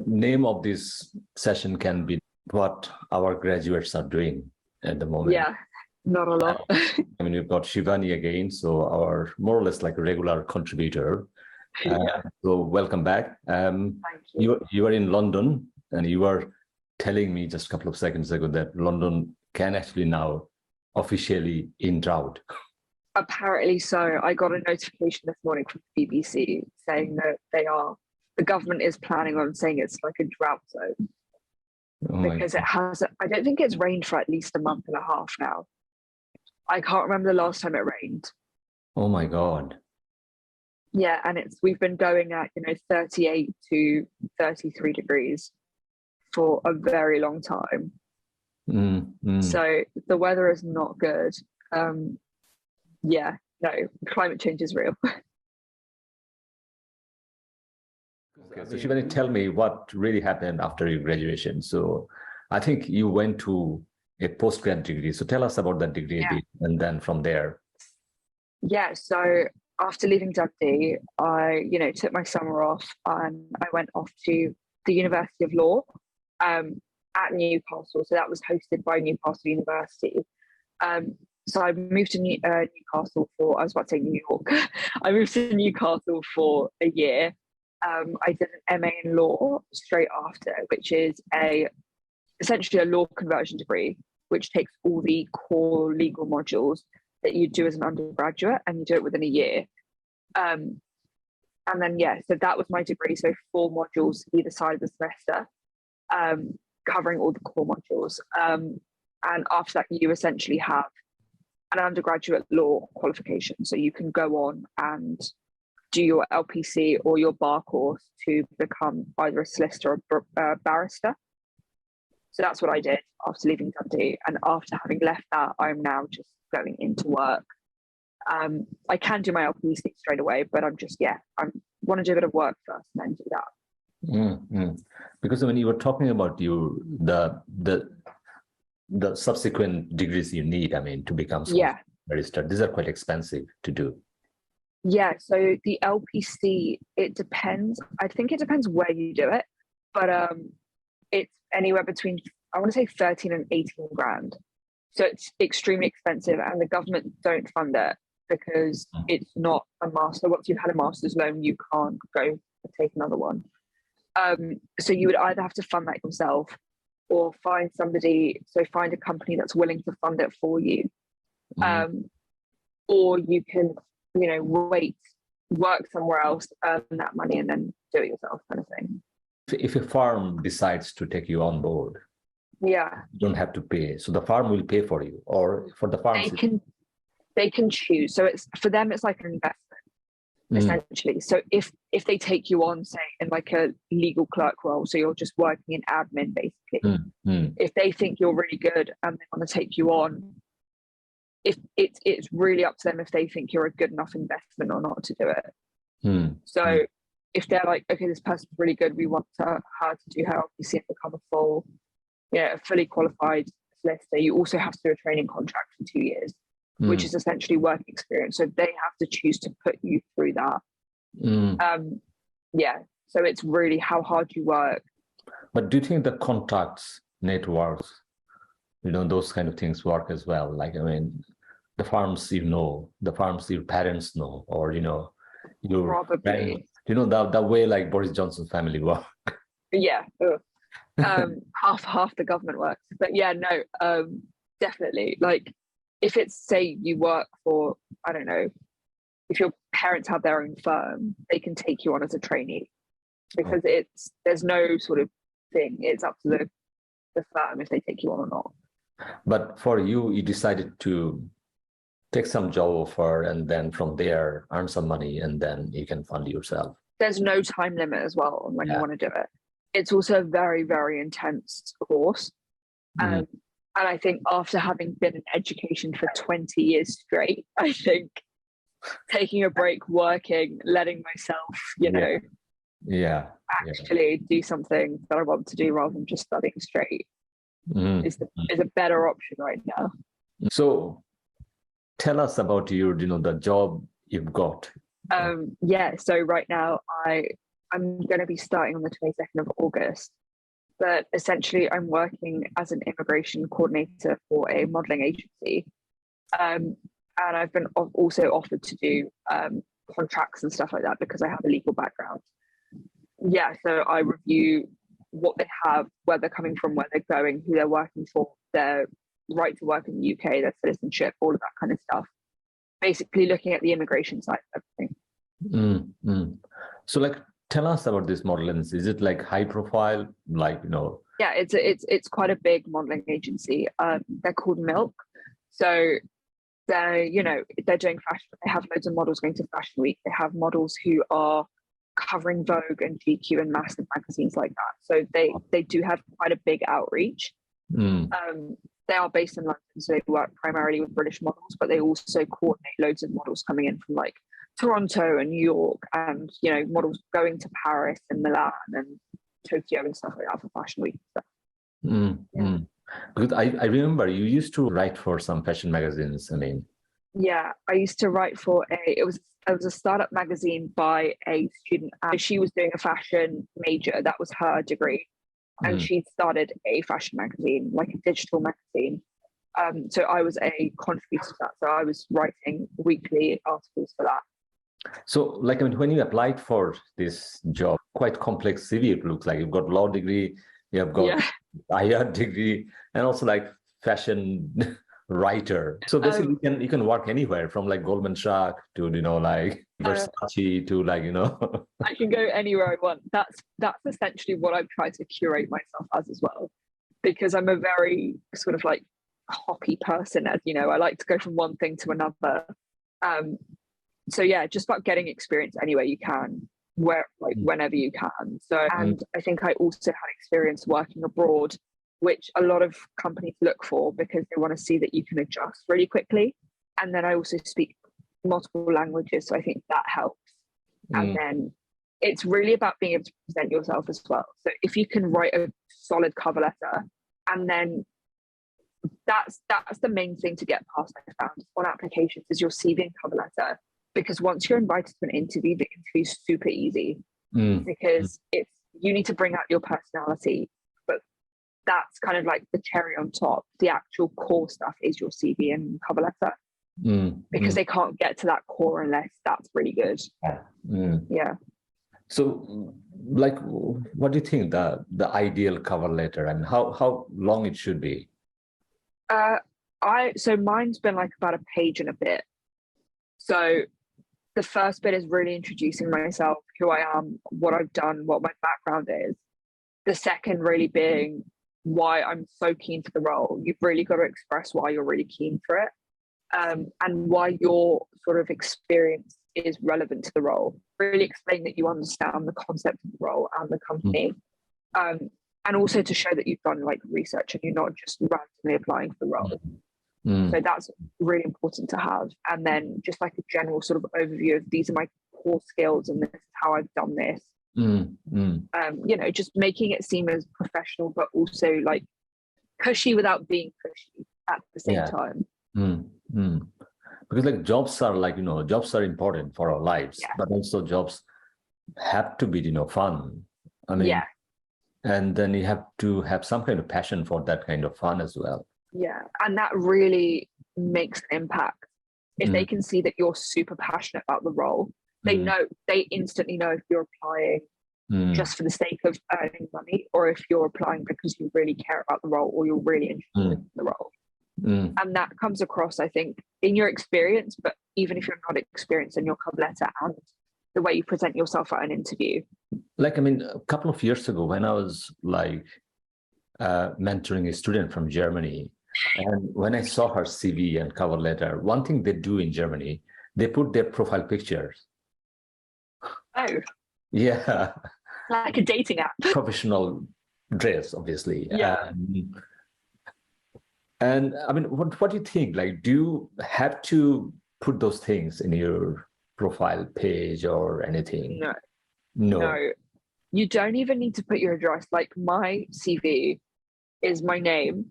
name of this session can be what our graduates are doing at the moment. Yeah, not a lot. I mean, we've got Shivani again, so our more or less like a regular contributor. Yeah. So welcome back. Thank you. You are in London, and you were telling me just a couple of seconds ago that London can actually now officially in drought. Apparently so. I got a notification this morning from the BBC saying that the government is planning on saying it's like a drought zone. Oh because it has, I don't think it's rained for at least a month and a half now. I can't remember the last time it rained. Oh my God. Yeah, and we've been going at 38 to 33 degrees for a very long time. So the weather is not good. Yeah, no, climate change is real. Okay, so Shivani, tell me what really happened after your graduation. So I think you went to a postgrad degree. So tell us about that degree a bit, and then from there. Yeah, so after leaving Dundee, I took my summer off and I went off to the University of Law at Newcastle. So that was hosted by Newcastle University. So I moved to Newcastle I was about to say New York. I moved to Newcastle for a year. I did an MA in law straight after, which is essentially a law conversion degree, which takes all the core legal modules that you do as an undergraduate, and you do it within a year. And then, so that was my degree. So 4 modules either side of the semester, covering all the core modules. And after that, you essentially have an undergraduate law qualification. So you can go on and do your LPC or your bar course to become either a solicitor or a barrister. So that's what I did after leaving Dundee. And after having left that, I'm now just going into work. I can do my LPC straight away, but I want to do a bit of work first and then do that. Because when you were talking about the subsequent degrees you need, I mean, to become a barrister, these are quite expensive to do. Yeah, so the LPC, it depends. I think it depends where you do it, but it's anywhere between, I want to say 13 and 18 grand. So it's extremely expensive, and the government don't fund it because it's not a master. Once you've had a master's loan, you can't go and take another one. So you would either have to fund that yourself or find a company that's willing to fund it for you. Or you can work somewhere else, earn that money, and then do it yourself, kind of thing. If a firm decides to take you on board, you don't have to pay. So the firm will pay for you, or for the firm, they can choose. So it's for them, it's like an investment, essentially. So if they take you on, say, in like a legal clerk role, so you're just working in admin, basically. If they think you're really good and they want to take you on, if it's really up to them if they think you're a good enough investment or not to do it. So if they're like, okay, this person's really good, we want her to do her LPC and become a fully qualified solicitor, you also have to do a training contract for 2 years, which is essentially work experience. So they have to choose to put you through that. So it's really how hard you work. But do you think the contacts, networks, those kind of things work as well? Like, I mean, the farms the farms your parents know, or your probably the way like Boris Johnson's family work. Half the government works, but definitely. Like, if it's, say, you work for, I don't know, if your parents have their own firm, they can take you on as a trainee, because there's no sort of thing. It's up to the firm if they take you on or not. But for you decided to take some job offer and then from there earn some money, and then you can fund yourself. There's no time limit as well on when you want to do it. It's also a very, very intense course. And I think after having been in education for 20 years straight, I think taking a break, working, letting myself, actually do something that I want to do rather than just studying straight is a better option right now. So tell us about the job you've got. So right now I'm going to be starting on the 22nd of August. But essentially, I'm working as an immigration coordinator for a modelling agency. And I've been also offered to do contracts and stuff like that because I have a legal background. Yeah, so I review what they have, where they're coming from, where they're going, who they're working for, their right to work in the UK, their citizenship, all of that kind of stuff. Basically looking at the immigration side of everything. So like, tell us about this modeling. Is it like high profile, like, Yeah, it's quite a big modeling agency. They're called Milk. So they're doing fashion. They have loads of models going to Fashion Week. They have models who are covering Vogue and GQ and massive magazines like that. So they do have quite a big outreach. They are based in London, so they work primarily with British models, but they also coordinate loads of models coming in from like Toronto and New York, and models going to Paris and Milan and Tokyo and stuff like that for Fashion Week and stuff. Because I remember you used to write for some fashion magazines. I mean, yeah, I used to write for it was a startup magazine by a student, and she was doing a fashion major. That was her degree. And she started a fashion magazine, like a digital magazine. So I was a contributor to that. So I was writing weekly articles for that. So, like, I mean, when you applied for this job, quite complex CV, it looks like you've got law degree, you have got IR degree, and also like fashion writer. So basically, you can work anywhere from like Goldman Sachs to like Versace to like I can go anywhere I want. That's essentially what I've tried to curate myself as well, because I'm a very sort of like hoppy person, as I like to go from one thing to another. So yeah, just about getting experience anywhere you can, whenever you can. So, and I think I also had experience working abroad, which a lot of companies look for because they want to see that you can adjust really quickly. And then I also speak multiple languages, so I think that helps. And then it's really about being able to present yourself as well. So if you can write a solid cover letter, and then that's the main thing to get past, I found, on applications, is your CV and cover letter. Because once you're invited to an interview, the interview is super easy because you need to bring out your personality, but that's kind of like the cherry on top. The actual core stuff is your CV and cover letter, because they can't get to that core unless that's really good. Yeah. So, like, what do you think the ideal cover letter, and how long it should be? So mine's been like about a page and a bit. So the first bit is really introducing myself, who I am, what I've done, what my background is. The second really being why I'm so keen for the role. You've really got to express why you're really keen for it, and why your sort of experience is relevant to the role. Really explain that you understand the concept of the role and the company, and also to show that you've done like research and you're not just randomly applying for the role. So that's really important to have. And then just like a general sort of overview of these are my core skills and this is how I've done this. Just making it seem as professional, but also like cushy without being pushy at the same time. Because like jobs are like, jobs are important for our lives, but also jobs have to be, fun. I mean, and then you have to have some kind of passion for that kind of fun as well. Yeah, and that really makes an impact. If they can see that you're super passionate about the role, they instantly know if you're applying just for the sake of earning money, or if you're applying because you really care about the role or you're really interested in the role. And that comes across, I think, in your experience, but even if you're not experienced, in your cover letter and the way you present yourself at an interview. Like, I mean, a couple of years ago when I was like mentoring a student from Germany, and when I saw her CV and cover letter, one thing they do in Germany, they put their profile pictures. Oh. Yeah. Like a dating app. Professional dress, obviously. Yeah. And I mean, what do you think? Like, do you have to put those things in your profile page or anything? No. You don't even need to put your address. Like my CV is my name,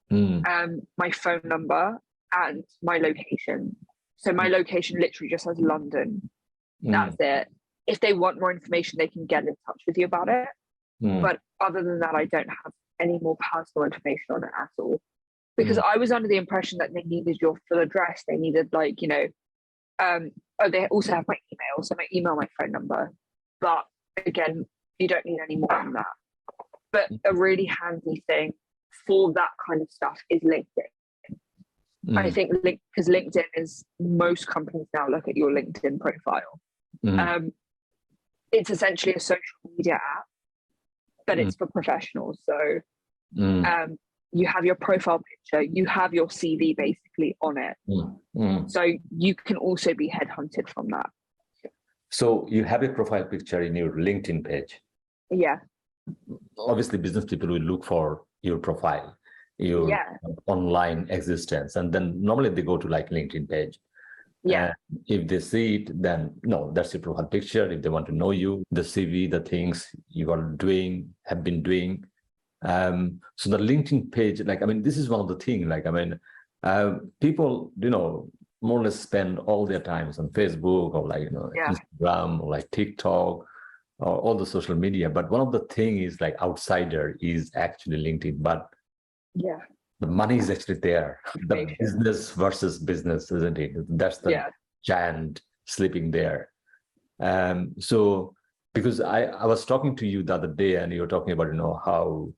my phone number, and my location. So my location literally just says London. That's it. if they want more information, they can get in touch with you about it. But other than that, I don't have any more personal information on it at all. Because I was under the impression that they needed your full address. They needed like, they also have my email. So my email, my phone number. But again, you don't need any more than that. But a really handy thing for that kind of stuff is LinkedIn. I think because LinkedIn is, most companies now look at your LinkedIn profile. It's essentially a social media app, but it's for professionals. So you have your profile picture, you have your CV basically on it. So you can also be headhunted from that. So you have a profile picture in your LinkedIn page. Yeah. Obviously, business people will look for your profile, your online existence, and then normally they go to like LinkedIn page. Yeah. If they see it, then no, that's your profile picture. If they want to know you, the CV, the things you are doing, have been doing. So the LinkedIn page, this is one of the things, people, more or less spend all their times on Facebook or Instagram or like TikTok or all the social media. But one of the things is like outsider is actually LinkedIn, but the money is actually there. The business versus business, isn't it? That's the giant sleeping there. So because I was talking to you the other day and you were talking about, how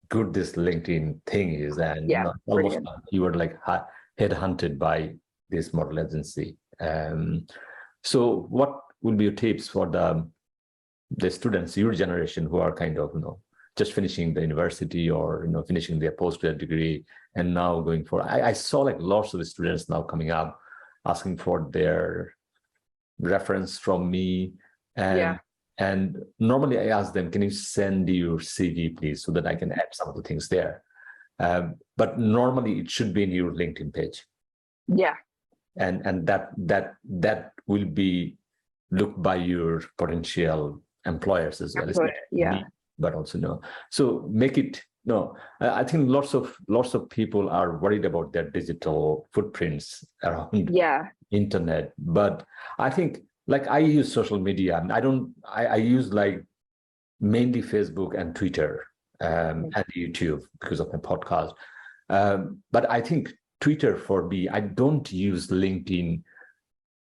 good this LinkedIn thing is. And almost you were like headhunted by this model agency. So what would be your tips for the students, your generation, who are kind of, just finishing the university or, finishing their postgrad degree and now going for, I saw like lots of students now coming up asking for their reference from me. And normally I ask them, can you send your CV, please, so that I can add some of the things there. But normally it should be in your LinkedIn page. Yeah. And that will be looked by your potential employers as well. Yeah. But also so make it I think lots of people are worried about their digital footprints around internet. But I think I use social media. I use mainly Facebook and Twitter and YouTube because of my podcast. But I think Twitter for me, I don't use LinkedIn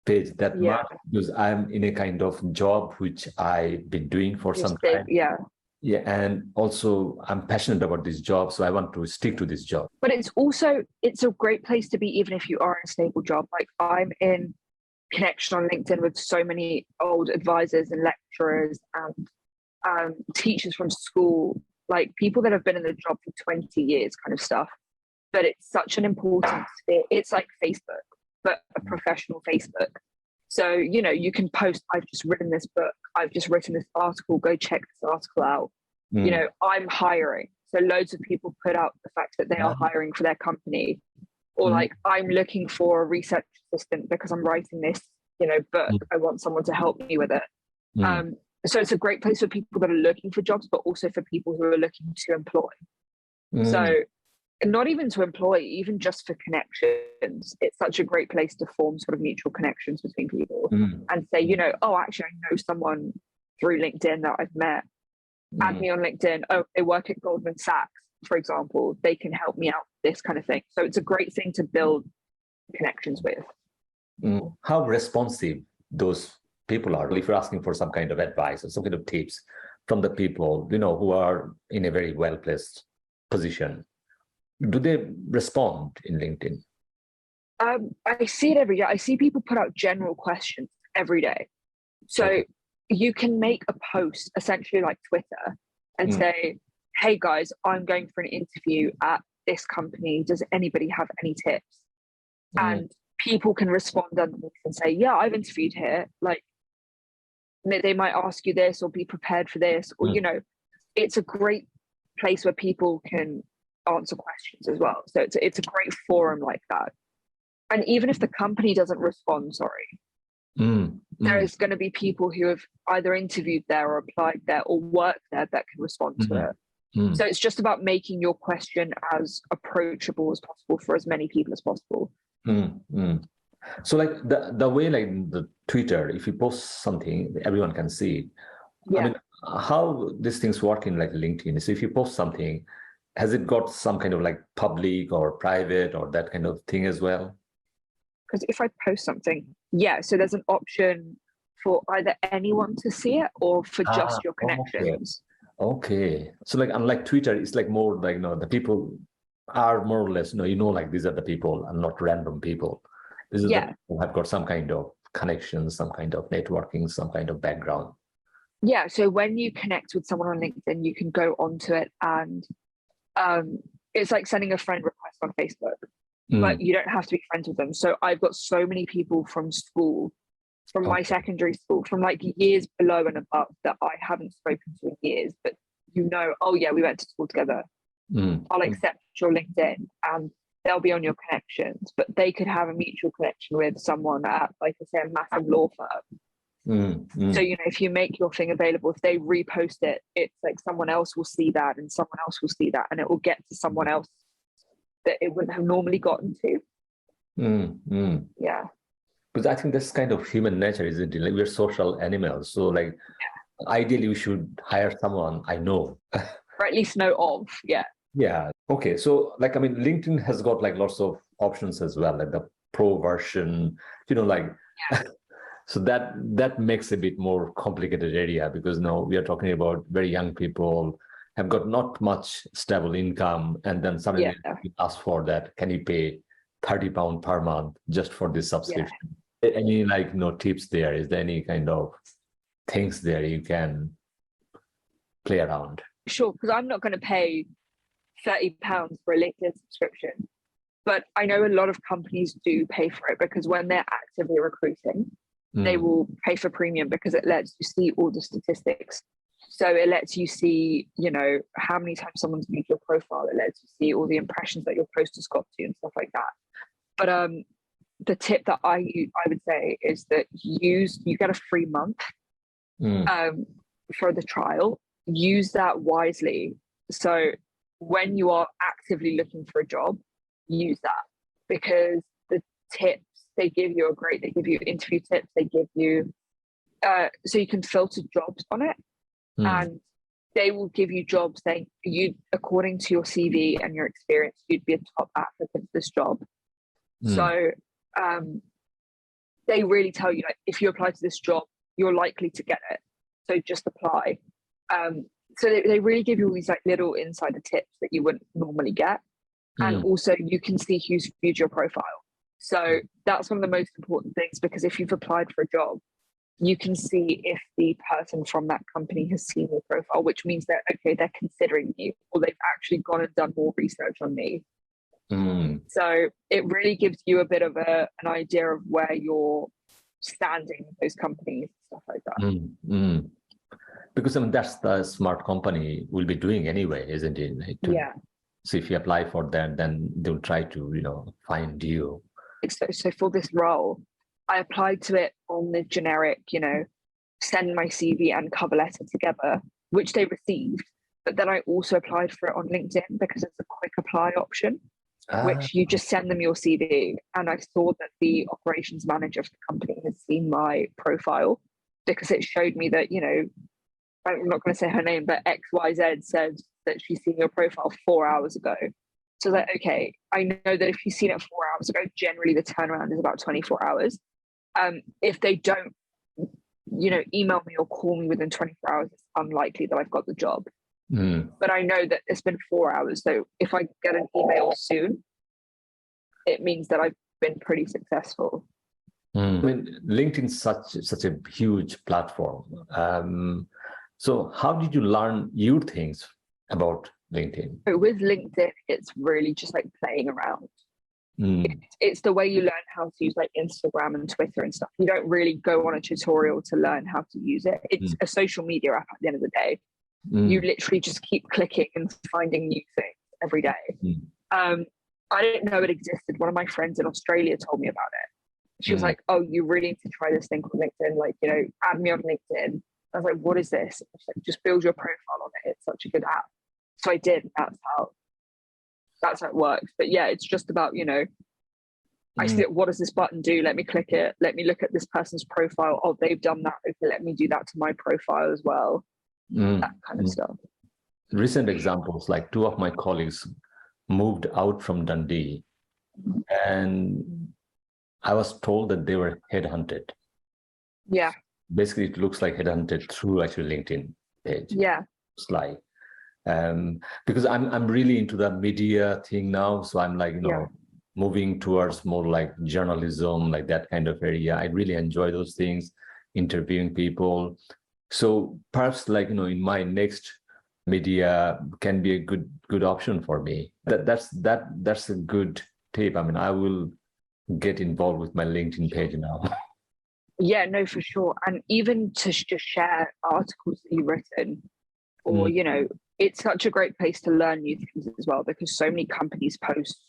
page that much because I'm in a kind of job which I've been doing for some time. Yeah, and also I'm passionate about this job, so I want to stick to this job. But it's a great place to be, even if you are in a stable job. Like I'm in connection on LinkedIn with so many old advisors and lecturers and teachers from school, like people that have been in the job for 20 years kind of stuff. But it's such an important sphere. It's like Facebook, but a professional Facebook. So, you can post, I've just written this book, I've just written this article, go check this article out. I'm hiring. So loads of people put out the fact that they are hiring for their company. Or I'm looking for a research assistant because I'm writing this, book. I want someone to help me with it. So it's a great place for people that are looking for jobs, but also for people who are looking to employ. So not even to employ, even just for connections, it's such a great place to form sort of mutual connections between people and say, actually, I know someone through LinkedIn that I've met. Add me on LinkedIn. Oh, they work at Goldman Sachs, for example. They can help me out, this kind of thing. So it's a great thing to build connections with. How responsive those people are, if you're asking for some kind of advice or some kind of tips from the people, who are in a very well-placed position. Do they respond in LinkedIn? I see it every day. I see people put out general questions every day. So you can make a post essentially like Twitter and say, hey guys, I'm going for an interview at this company. Does anybody have any tips? And people can respond underneath and say, yeah, I've interviewed here. Like they might ask you this or be prepared for this, or, it's a great place where people can answer questions as well. So it's a great forum like that. And even if the company doesn't respond, there's going to be people who have either interviewed there or applied there or worked there that can respond to it. So it's just about making your question as approachable as possible for as many people as possible. So like the way like the Twitter, if you post something, everyone can see it. I Yeah, mean, how these things work in like LinkedIn? So if you post something, has it got some kind of like public or private or that kind of thing as well? because if I post something, yeah, so there's an option for either anyone to see it or for Ah, just your okay. connections. Okay. So like unlike Twitter, it's like more like, the people are more or less, like these are the people and not random people. This is the Yeah, people who have got some kind of connection, some kind of networking, some kind of background. yeah. So when you connect with someone on LinkedIn, you can go onto it and um, it's like sending a friend request on Facebook, but Mm. you don't have to be friends with them. So I've got so many people from school, from my Okay. secondary school, from like years below and above that I haven't spoken to in years, but oh yeah, we went to school together. Mm. I'll accept your LinkedIn and they'll be on your connections, but they could have a mutual connection with someone at, like I say, a massive law firm. Mm. So, Mm. if you make your thing available, if they repost it, it's like someone else will see that and someone else will see that and it will get to someone else that it wouldn't have normally gotten to. Mm. Mm. Yeah. Because I think that's kind of human nature, isn't it? Like we're social animals. So like ideally we should hire someone I know. Or at least know of. Yeah. Yeah. Okay. So like I mean LinkedIn has got like lots of options as well, like the pro version, like Yeah. so that makes a bit more complicated area because now we are talking about very young people have got not much stable income and then Yeah. suddenly you ask for that, can you pay £30 per month just for this Yeah. subscription? Any like tips there? Is there any kind of things there you can play around? Sure. Because I'm not going to pay £30 for a LinkedIn subscription. But I know a lot of companies do pay for it because when they're actively recruiting, they Mm. will pay for premium because it lets you see all the statistics. So it lets you see, how many times someone's viewed your profile. It lets you see all the impressions that your post has got to and stuff like that. But the tip that I would say is that you get a free month Mm. for the trial. Use that wisely. So when you are actively looking for a job, use that because the tips they give you are great. They give you interview tips. They give you so you can filter jobs on it, Mm. and they will give you jobs saying you, according to your CV and your experience, you'd be a top applicant for this job. Mm. So they really tell you like if you apply to this job, you're likely to get it. So just apply. So they really give you all these like little insider tips that you wouldn't normally get. And Mm. also you can see who's viewed your profile. So that's one of the most important things because if you've applied for a job, you can see if the person from that company has seen your profile, which means that, okay, they're considering you or they've actually gone and done more research on me. Mm. So it really gives you a bit of an idea of where you're standing with those companies, stuff like that. Mm. Mm. Because I mean that's the smart company will be doing anyway, isn't it? Like, Yeah. so if you apply for that, then they'll try to find you. So for this role, I applied to it on the generic, send my CV and cover letter together, which they received. But then I also applied for it on LinkedIn because it's a quick apply option, Ah. which you just send them your CV. And I saw that the operations manager of the company has seen my profile because it showed me that, I'm not going to say her name, but XYZ said that she's seen your profile 4 hours ago. So like, okay, I know that if you've seen it 4 hours ago, generally the turnaround is about 24 hours. If they don't, email me or call me within 24 hours, it's unlikely that I've got the job. Mm. But I know that it's been 4 hours. So if I get an email soon, it means that I've been pretty successful. Mm. I mean, LinkedIn's such a huge platform. So how did you learn new things about LinkedIn? So with LinkedIn, it's really just like playing around. Mm. It's the way you learn how to use like Instagram and Twitter and stuff. You don't really go on a tutorial to learn how to use it. It's a social media app at the end of the day. You literally just keep clicking and finding new things every day. I didn't know it existed. One of my friends in Australia told me about it. She was like, "Oh, you really need to try this thing called LinkedIn. Like, add me on LinkedIn." I was like, "What is this?" She's like, "Just build your profile on it. It's such a good app." So I did. That's how it works. But yeah, it's just about I see it, what does this button do? Let me click it. Let me look at this person's profile. Oh, they've done that. Okay, let me do that to my profile as well. That kind of stuff. Recent examples, like two of my colleagues moved out from Dundee, and I was told that they were headhunted. Yeah. Basically, it looks like headhunted through actually LinkedIn page. Yeah. It's like, because I'm really into the media thing now, so I'm like, moving towards more like journalism, like that kind of area. I really enjoy those things, interviewing people. So perhaps like, in my next media can be a good option for me. That's a good tip. I mean, I will get involved with my LinkedIn page now. Yeah, no, for sure. And even to just share articles that you've written, or, it's such a great place to learn new things as well, because so many companies post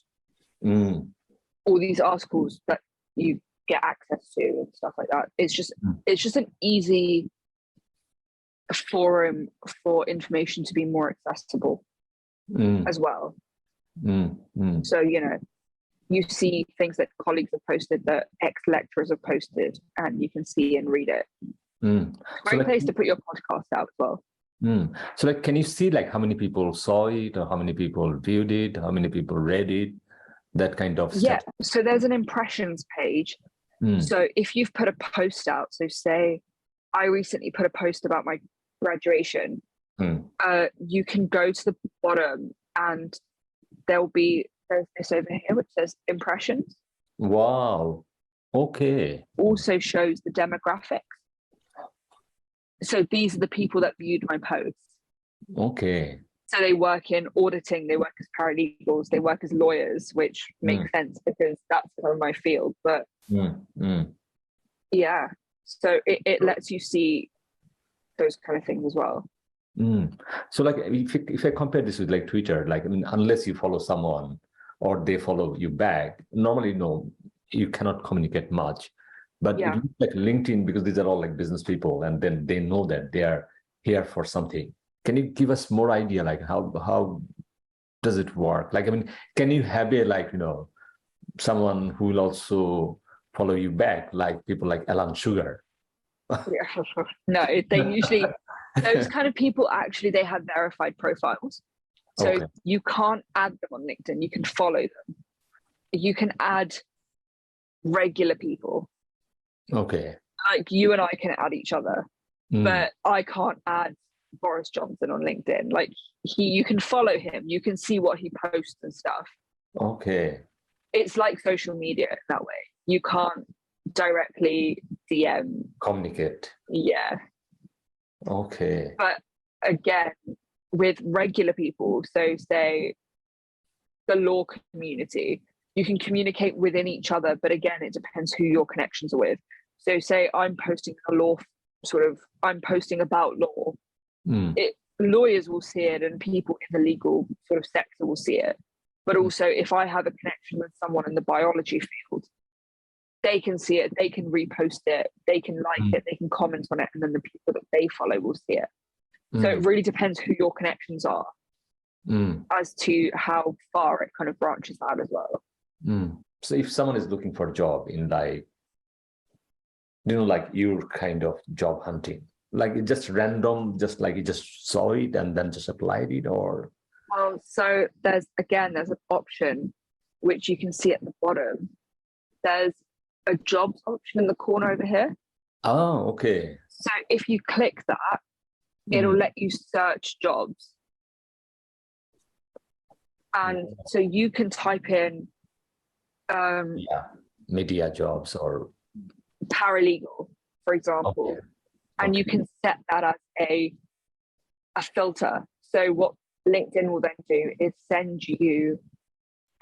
all these articles that you get access to and stuff like that. It's just an easy forum for information to be more accessible as well. So, you see things that colleagues have posted, that ex-lecturers have posted, and you can see and read it. Great place to put your podcast out as well. So like, can you see like how many people saw it, or how many people viewed it, how many people read it, that kind of stuff? Yeah, so there's an impressions page. So if you've put a post out, so say I recently put a post about my graduation, you can go to the bottom and there's this over here which says impressions. Wow. Okay. Also shows the demographics. So these are the people that viewed my posts. Okay. So they work in auditing, they work as paralegals, they work as lawyers, which makes sense because that's kind of my field. But yeah, so it lets you see those kind of things as well. So like, if I compare this with like Twitter, like, I mean, unless you follow someone or they follow you back, normally, no, you cannot communicate much. But it looks like LinkedIn, because these are all like business people, and then they know that they are here for something. Can you give us more idea, like how does it work? Like, I mean, can you have someone who will also follow you back, like people like Alan Sugar? No, they usually, those kind of people actually, they have verified profiles. So you can't add them on LinkedIn. You can follow them. You can add regular people. Okay. Like you and I can add each other, but I can't add Boris Johnson on LinkedIn. Like you can follow him. You can see what he posts and stuff. Okay. It's like social media in that way. You can't directly DM. Communicate. Yeah. Okay. But again, with regular people, so say the law community, you can communicate within each other, but again, it depends who your connections are with. So say I'm posting I'm posting about law. Lawyers will see it and people in the legal sort of sector will see it. But also if I have a connection with someone in the biology field, they can see it, they can repost it, they can like it, they can comment on it, and then the people that they follow will see it. So it really depends who your connections are as to how far it kind of branches out as well. So if someone is looking for a job in like, like your kind of job hunting, like it's just random, just like you just saw it and then just applied it, or? Well, so there's an option which you can see at the bottom. There's a jobs option in the corner over here. Oh, okay. So if you click that, it'll let you search jobs. And so you can type in media jobs or paralegal, for example, and you can set that as a filter. So what LinkedIn will then do is send you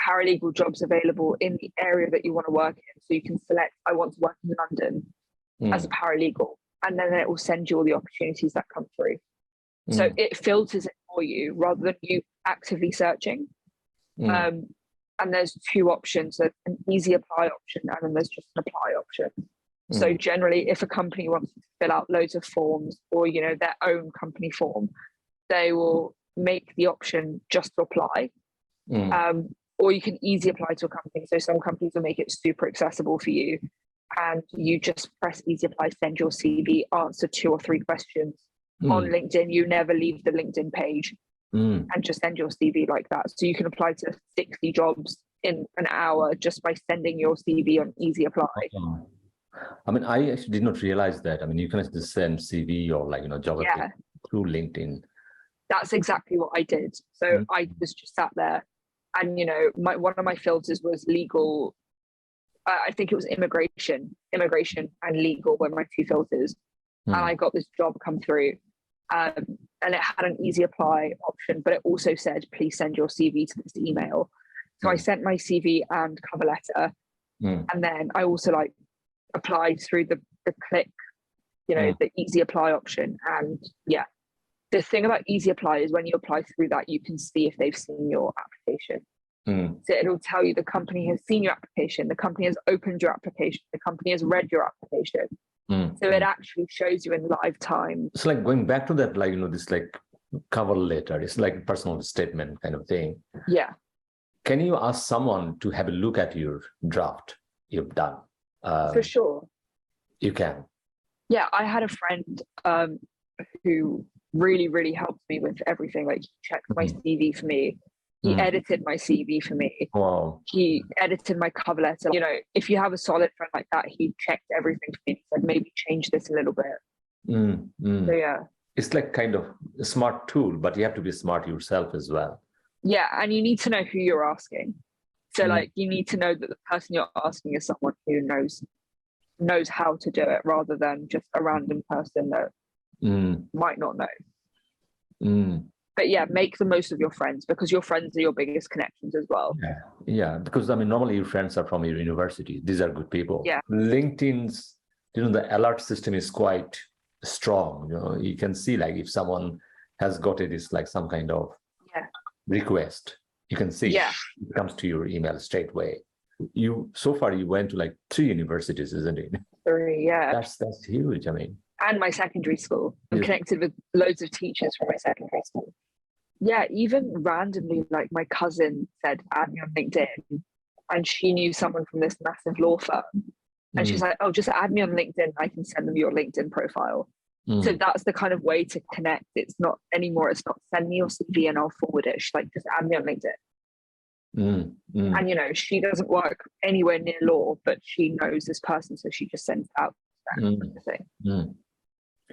paralegal jobs available in the area that you want to work in. So you can select, I want to work in London as a paralegal, and then it will send you all the opportunities that come through. So it filters it for you rather than you actively searching. And there's two options: there's an easy apply option, and then there's just an apply option. So generally, if a company wants to fill out loads of forms or their own company form, they will make the option just to apply. Or or you can easy apply to a company. So some companies will make it super accessible for you, and you just press easy apply, send your CV, answer 2 or 3 questions on LinkedIn. You never leave the LinkedIn page, and just send your CV like that. So you can apply to 60 jobs in an hour just by sending your CV on easy apply. I mean, I actually did not realize that. I mean, you can actually send CV or like, job application through LinkedIn. That's exactly what I did. So I was just sat there, and one of my filters was legal. I think it was immigration and legal were my 2 filters. And I got this job come through, and it had an easy apply option, but it also said, please send your CV to this email. So I sent my CV and cover letter, and then I also applied through the click, the easy apply option. And the thing about easy apply is when you apply through that, you can see if they've seen your application. So it'll tell you the company has seen your application, the company has opened your application, the company has read your application. So it actually shows you in live time. It's like going back to that, this cover letter. It's like a personal statement kind of thing. Yeah. Can you ask someone to have a look at your draft you've done? For sure. You can. Yeah, I had a friend who really, really helped me with everything. He checked my CV for me. He edited my CV for me. Wow. He edited my cover letter. If you have a solid friend like that, he checked everything for me. He said, maybe change this a little bit. So yeah. It's like kind of a smart tool, but you have to be smart yourself as well. Yeah, and you need to know who you're asking. So you need to know that the person you're asking is someone who knows how to do it, rather than just a random person that might not know. But yeah, make the most of your friends, because your friends are your biggest connections as well. Yeah, because normally your friends are from your university. These are good people. Yeah. LinkedIn's, the alert system is quite strong. You can see if someone has got this some kind of request, you can see it comes to your email straight away. So far you went to 3 universities, isn't it? 3, yeah. That's huge. I mean, and my secondary school. I'm connected with loads of teachers from my secondary school. Yeah, even randomly, my cousin said, add me on LinkedIn. And she knew someone from this massive law firm. And she's like, oh, just add me on LinkedIn. I can send them your LinkedIn profile. So that's the kind of way to connect. It's not send me your CV and I'll forward it. She's like, just add me on LinkedIn. And, she doesn't work anywhere near law, but she knows this person. So she just sends out that kind of thing.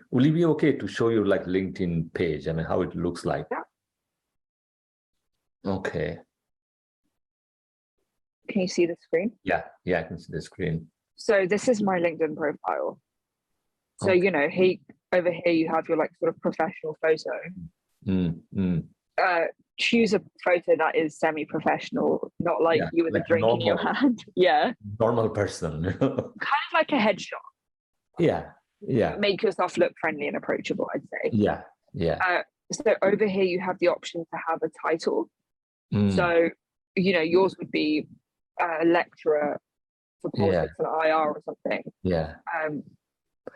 Will it be okay to show your LinkedIn page? I mean, how it looks like? Yeah. Okay. Can you see the screen? Yeah, I can see the screen. So this is my LinkedIn profile. So, over here you have your sort of professional photo. Choose a photo that is semi-professional, not you with a drink in your hand. Yeah. Normal person. Kind of like a headshot. Yeah. Make yourself look friendly and approachable, I'd say. Yeah. So over here you have the option to have a title. So, yours would be a lecturer for politics and IR or something. Yeah.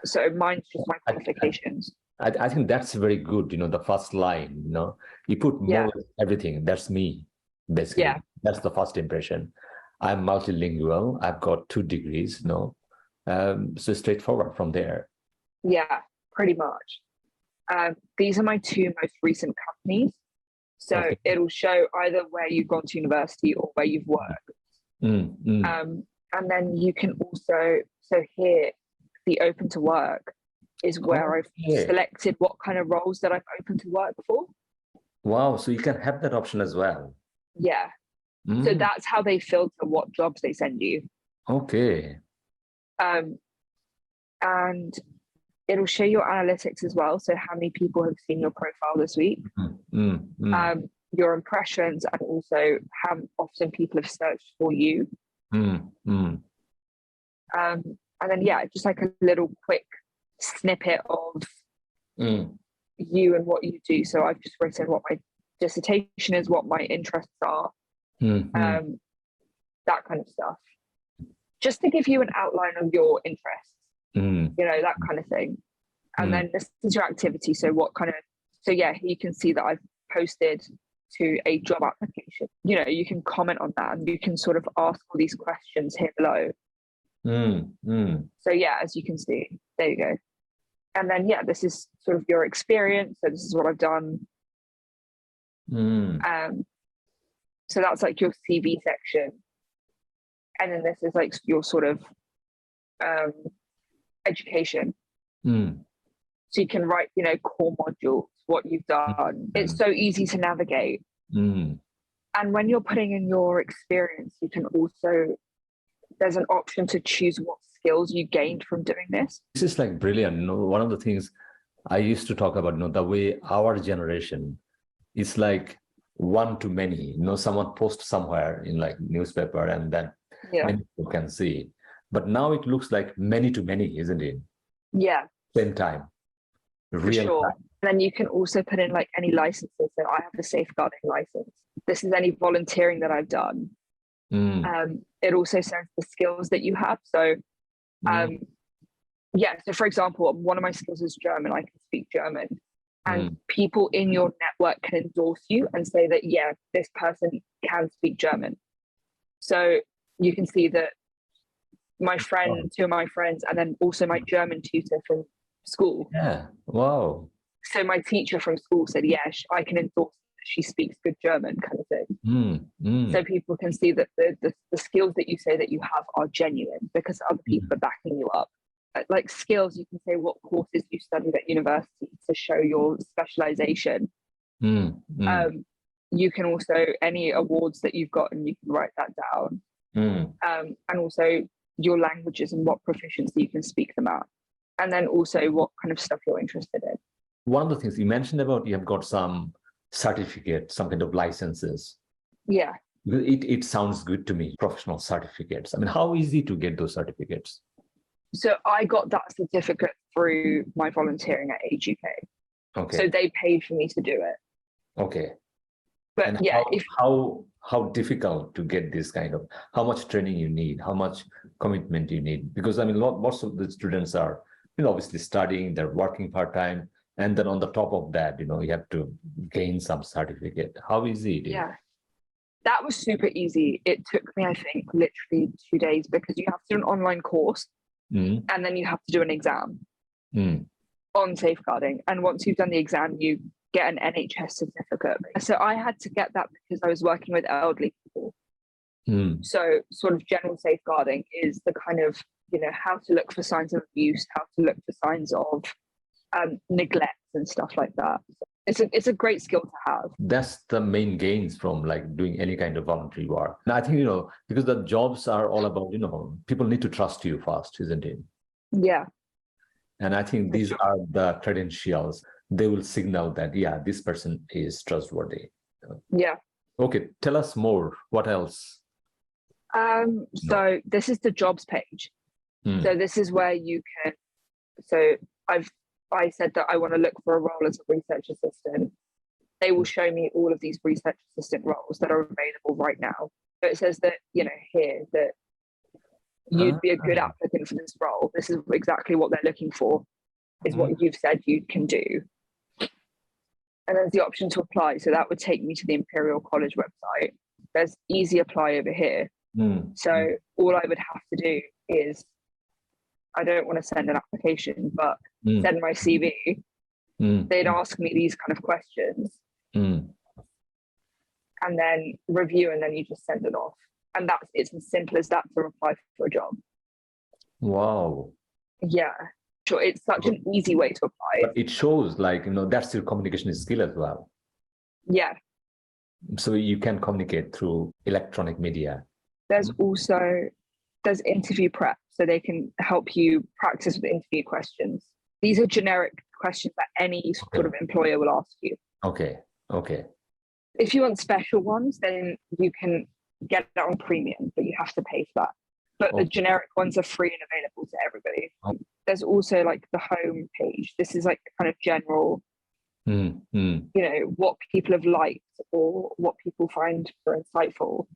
So mine's just my qualifications. I think that's very good. The first line, you put more everything. That's me, basically. Yeah. That's the first impression. I'm multilingual. I've got 2 degrees, so straightforward from there. Yeah, pretty much. These are my 2 most recent companies. So it'll show either where you've gone to university or where you've worked. And then you can also, so here, the open to work is where I've selected what kind of roles that I've open to work for. Wow, so you can have that option as well. Yeah. So that's how they filter what jobs they send you. Okay. And it'll show your analytics as well. So how many people have seen your profile this week, your impressions, and also how often people have searched for you. And then, just a little quick snippet of you and what you do. So I've just written what my dissertation is, what my interests are, that kind of stuff, just to give you an outline of your interests, that kind of thing. And then this is your activity. So you can see that I've posted to a job application. You know, you can comment on that and you can sort of ask all these questions here below. So yeah, as you can see, there you go. And then, yeah, this is sort of your experience. So this is what I've done. So that's like your CV section. And then this is like your sort of education. So you can write, you know, core modules, what you've done. It's so easy to navigate. And when you're putting in your experience, you can also, there's an option to choose what skills you gained from doing this. This is like brilliant. You know, one of the things I used to talk about, you know, the way our generation is like one to many. You know, someone posts somewhere in like newspaper and then many people can see. But now it looks like many to many, isn't it? Yeah. Same time. Real sure. time. And then you can also put in like any licenses. So I have a safeguarding license. This is any volunteering that I've done. It also says the skills that you have. So yeah, so for example, one of my skills is German. I can speak German. And people in your network can endorse you and say that, yeah, this person can speak German. So you can see that my friend, two of my friends, and then also my German tutor from school. Yeah. Wow. So my teacher from school said, yeah, I can endorse that she speaks good German, kind of thing. So people can see that the skills that you say that you have are genuine because other people are backing you up. Like skills, you can say what courses you studied at university to show your specialization. You can also, any awards that you've gotten, you can write that down. And also your languages and what proficiency you can speak them at. And then also what kind of stuff you're interested in. One of the things you mentioned about you have got some certificate, some kind of licenses. Yeah. It sounds good to me, professional certificates. I mean, how easy to get those certificates? So I got that certificate through my volunteering at Age UK. Okay. So they paid for me to do it. Okay. But and yeah, how difficult to get this kind of, how much training you need, how much commitment you need? Because I mean, lots of the students are, you know, obviously studying, they're working part-time. And then on the top of that, you know, you have to gain some certificate. How easy it is? Yeah. That was super easy. It took me, I think, literally 2 days because you have to do an online course and then you have to do an exam on safeguarding. And once you've done the exam, you get an NHS certificate. So I had to get that because I was working with elderly people. So sort of general safeguarding is the kind of, you know, how to look for signs of abuse, how to look for signs of neglect and stuff like that. It's a great skill to have. That's the main gains from like doing any kind of voluntary work. And I think, you know, because the jobs are all about, you know, people need to trust you first, isn't it? Yeah. And I think these are the credentials. They will signal that, yeah, this person is trustworthy. Yeah. Okay, tell us more. What else? So this is the jobs page. So this is where you can, so I said that I want to look for a role as a research assistant. They will show me all of these research assistant roles that are available right now. So it says that, you know, here that you'd be a good applicant for this role. This is exactly what they're looking for, is what you've said you can do. And there's the option to apply. So that would take me to the Imperial College website. There's easy apply over here. So all I would have to do is, I don't want to send an application, but send my CV. They'd ask me these kind of questions and then review, and then you just send it off. And it's as simple as that to apply for a job. Wow. Yeah. Sure. It's such an easy way to apply. But it shows like, you know, that's your communication skill as well. Yeah. So you can communicate through electronic media. There's interview prep, so they can help you practice with interview questions. These are generic questions that any sort of employer will ask you. Okay. If you want special ones, then you can get it on premium, but you have to pay for that. But the generic ones are free and available to everybody. There's also like the home page. This is like the kind of general, you know, what people have liked or what people find for insightful.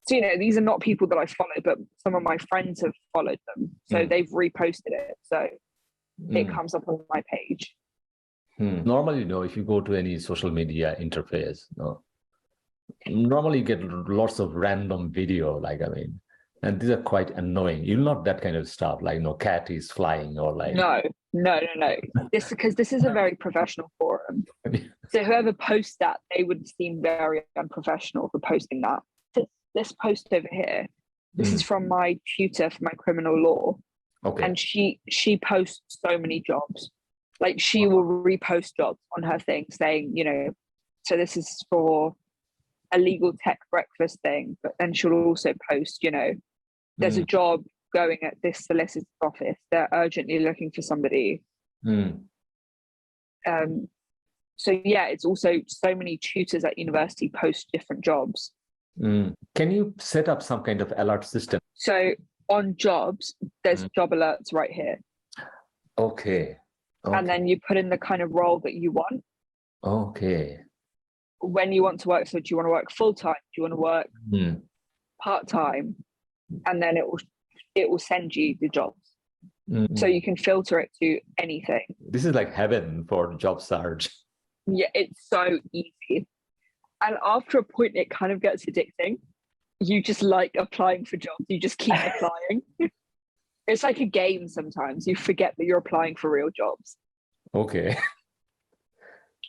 So, you know, these are not people that I follow, but some of my friends have followed them. So they've reposted it. So it comes up on my page. Normally, if you go to any social media interface, normally you get lots of random video, and these are quite annoying. You're not that kind of stuff, like cat is flying or like. No. Because this is a very professional forum. So whoever posts that, they would seem very unprofessional for posting that. This post over here, this is from my tutor for my criminal law. Okay. And she posts so many jobs. Like she will repost jobs on her thing saying, so this is for a legal tech breakfast thing, but then she'll also post, there's a job going at this solicitor's office. They're urgently looking for somebody. So yeah, it's also so many tutors at university post different jobs. Can you set up some kind of alert system? So on jobs, there's job alerts right here. Okay. And then you put in the kind of role that you want. Okay. When you want to work, so do you want to work full-time? Do you want to work part-time? And then it will send you the jobs. So you can filter it to anything. This is like heaven for job search. Yeah, it's so easy. And after a point, it kind of gets addicting. You just like applying for jobs. You just keep applying. It's like a game sometimes. You forget that you're applying for real jobs. Okay.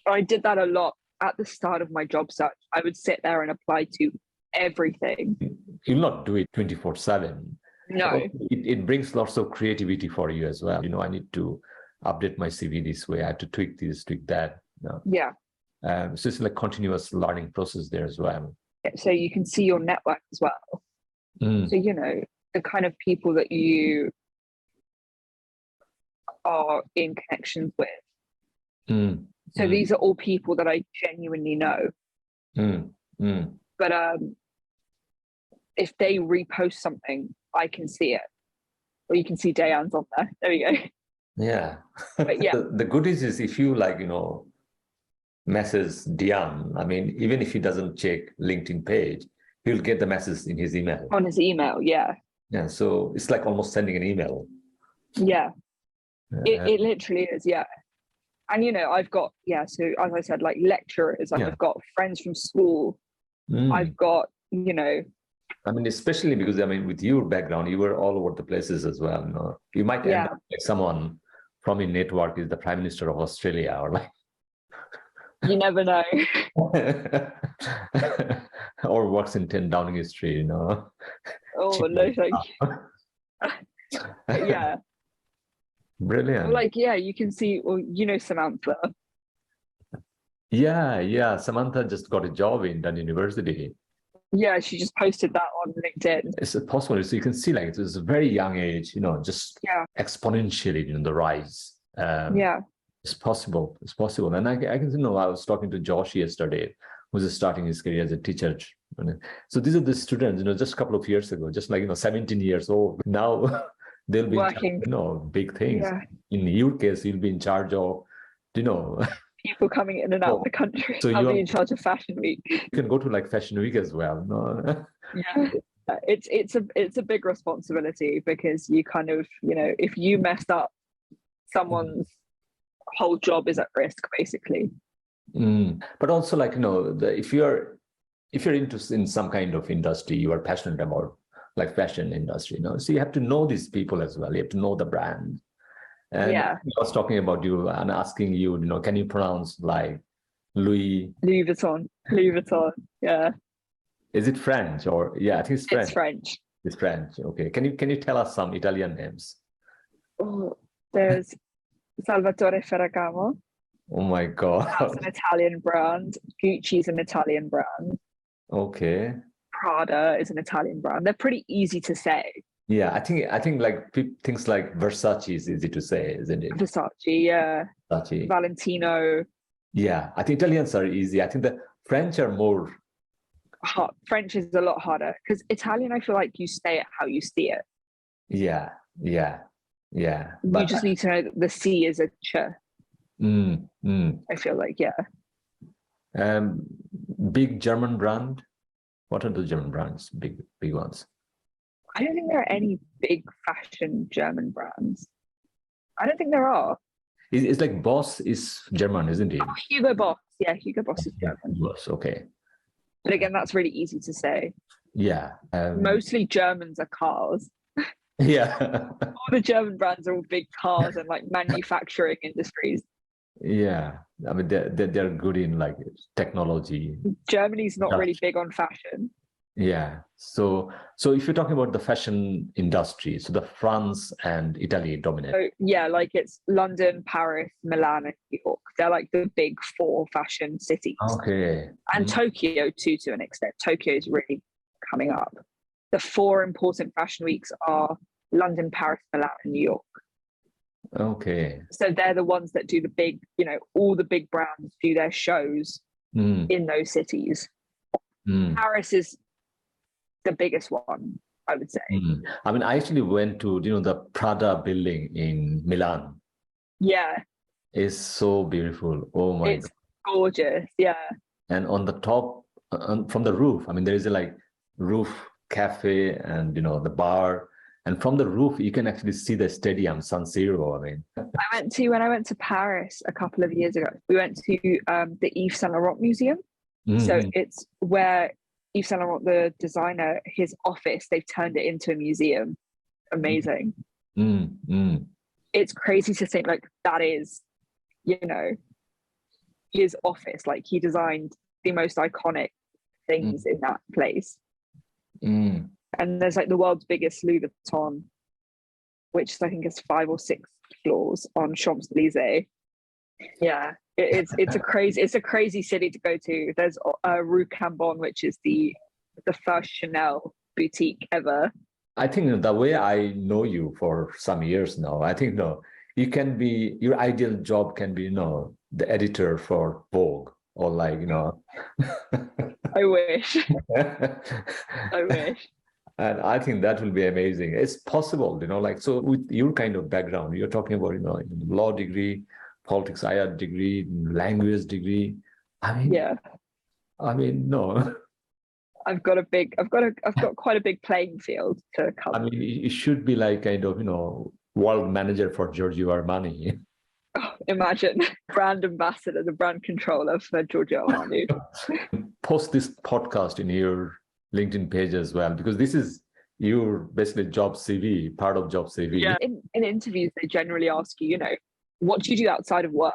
I did that a lot at the start of my job search. I would sit there and apply to everything. You'll not do it 24/7. No. It brings lots of creativity for you as well. I need to update my CV this way. I have to tweak this, tweak that. Yeah. So it's like continuous learning process there as well. So you can see your network as well. So, the kind of people that you are in connections with. So these are all people that I genuinely know. But if they repost something, I can see it. Or you can see Dayan's on there. There we go. Yeah. But yeah. The good is if you message Dian, even if he doesn't check LinkedIn page, he'll get the message in his email. On his email, yeah. Yeah, so it's like almost sending an email. Yeah. It literally is, yeah. And, I've got, so as I said, like lecturers, I've got friends from school. I've got, especially because, with your background, you were all over the places as well. You might end up like someone from your network is the Prime Minister of Australia or like. You never know. Or works in 10 Downing Street, Oh, no, thank you. Yeah. Brilliant. Like, you can see, Samantha. Yeah. Samantha just got a job in Dunn University. Yeah, she just posted that on LinkedIn. It's possible. So you can see like it's a very young age, just exponentially, the rise. It's possible. And I can I was talking to Josh yesterday, who's starting his career as a teacher. So these are the students, just a couple of years ago, just like, 17 years old. Now they'll be working, big things. Yeah. In your case, you'll be in charge of, people coming in and out of the country. So I'll be in charge of Fashion Week. You can go to like Fashion Week as well. Yeah. It's a big responsibility because you kind of, if you mess up, someone's whole job is at risk, basically. But also like, if you're interested in some kind of industry, you are passionate about like fashion industry, so you have to know these people as well. You have to know the brand. And I was talking about you and asking you, can you pronounce like Louis Vuitton? Yeah. Is it French or I think it's French. It's French. It's French. Okay. Can you tell us some Italian names? Oh, there's Salvatore Ferragamo. Oh my God. That's an Italian brand. Gucci's an Italian brand. Okay. Prada is an Italian brand. They're pretty easy to say. Yeah, I think like things like Versace is easy to say, isn't it? Versace, yeah. Versace. Valentino. Yeah, I think Italians are easy. I think the French are more hard. French is a lot harder because Italian, I feel like you say it how you see it. Yeah. You just need to know that the C is a ch. I feel like, Big German brand. What are the German brands? Big ones. I don't think there are any big fashion German brands. I don't think there are. It's like Boss is German, isn't it? Oh, Hugo Boss. Yeah, Hugo Boss is German. Boss, okay. But again, that's really easy to say. Yeah. Mostly Germans are cars. Yeah. All the German brands are all big cars and like manufacturing industries. Yeah. I mean, they're good in like technology. Germany's not Yeah. really big on fashion. Yeah. So if you're talking about the fashion industry, so the France and Italy dominate. So yeah, like it's London, Paris, Milan, and New York. They're like the big four fashion cities. Okay. And Tokyo too, to an extent. Tokyo is really coming up. The four important fashion weeks are London, Paris, Milan, and New York. Okay. So they're the ones that do the big, all the big brands do their shows in those cities. Paris is the biggest one, I would say. I mean, I actually went to, the Prada building in Milan. Yeah. It's so beautiful. Oh my It's gorgeous. Yeah. And on the top, from the roof, I mean, there is a like roof cafe and, the bar. And from the roof, you can actually see the stadium, San Siro. I mean, when I went to Paris a couple of years ago, we went to the Yves Saint Laurent Museum. So it's where Yves Saint Laurent, the designer, his office, they've turned it into a museum. Amazing. It's crazy to think like that is, his office. Like he designed the most iconic things in that place. And there's like the world's biggest Louis Vuitton, which I think is 5 or 6 floors on Champs-Elysees. Yeah, it's a crazy city to go to. There's Rue Cambon, which is the first Chanel boutique ever. I think the way I know you for some years now, I think you can be, your ideal job can be, the editor for Vogue or like, I wish. I wish. And I think that will be amazing. It's possible, like, so with your kind of background, you're talking about, law degree, politics, IR degree, language degree. No. I've got quite a big playing field to cover. I mean, it should be like kind of, world manager for Giorgio Armani. Oh, imagine brand ambassador, the brand controller for Giorgio Armani. Post this podcast in your LinkedIn page as well, because this is your basically job CV, part of job CV. Yeah. In interviews, they generally ask you, what do you do outside of work?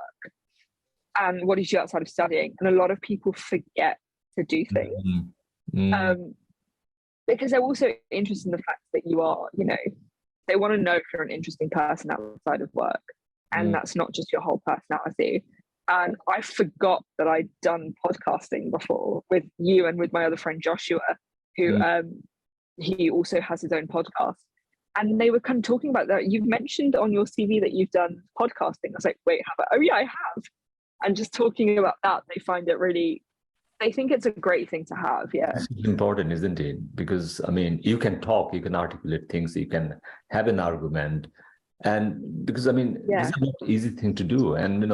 And what do you do outside of studying? And a lot of people forget to do things. Because they're also interested in the fact that you are, they want to know if you're an interesting person outside of work. And that's not just your whole personality. And I forgot that I'd done podcasting before with you and with my other friend Joshua, who he also has his own podcast. And they were kind of talking about that. You've mentioned on your CV that you've done podcasting. I was like, wait, have I? Oh yeah, I have. And just talking about that, they find it really, they think it's a great thing to have. Yeah. It's important, isn't it? Because I mean, you can talk, you can articulate things, you can have an argument. And because I mean, this is not an easy thing to do. And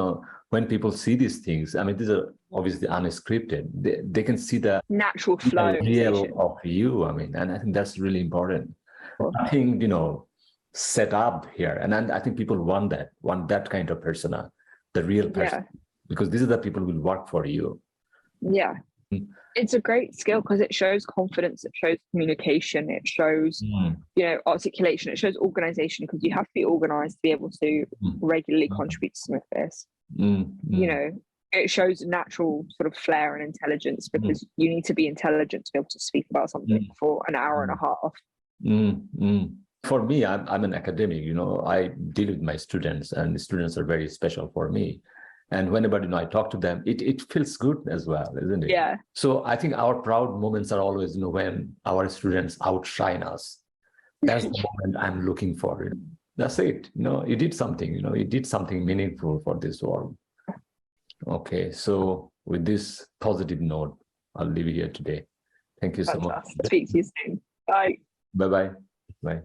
when people see these things, I mean, these are obviously unscripted. They can see the natural flow real of you. I mean, and I think that's really important. Nothing, set up here. And I think people want that kind of persona, the real person, because these are the people who will work for you. Yeah. It's a great skill because it shows confidence, it shows communication, it shows, articulation, it shows organization, because you have to be organized to be able to regularly contribute to some of this. It shows natural sort of flair and intelligence, because you need to be intelligent to be able to speak about something for an hour and a half. For me, I'm an academic, I deal with my students, and the students are very special for me. And whenever I talk to them, it feels good as well, isn't it? Yeah. So I think our proud moments are always, when our students outshine us. That's the moment I'm looking for. That's it. You did something. You did something meaningful for this world. Okay. So with this positive note, I'll leave you here today. Thank you so much. Speak to you soon. Bye. Bye-bye. Bye.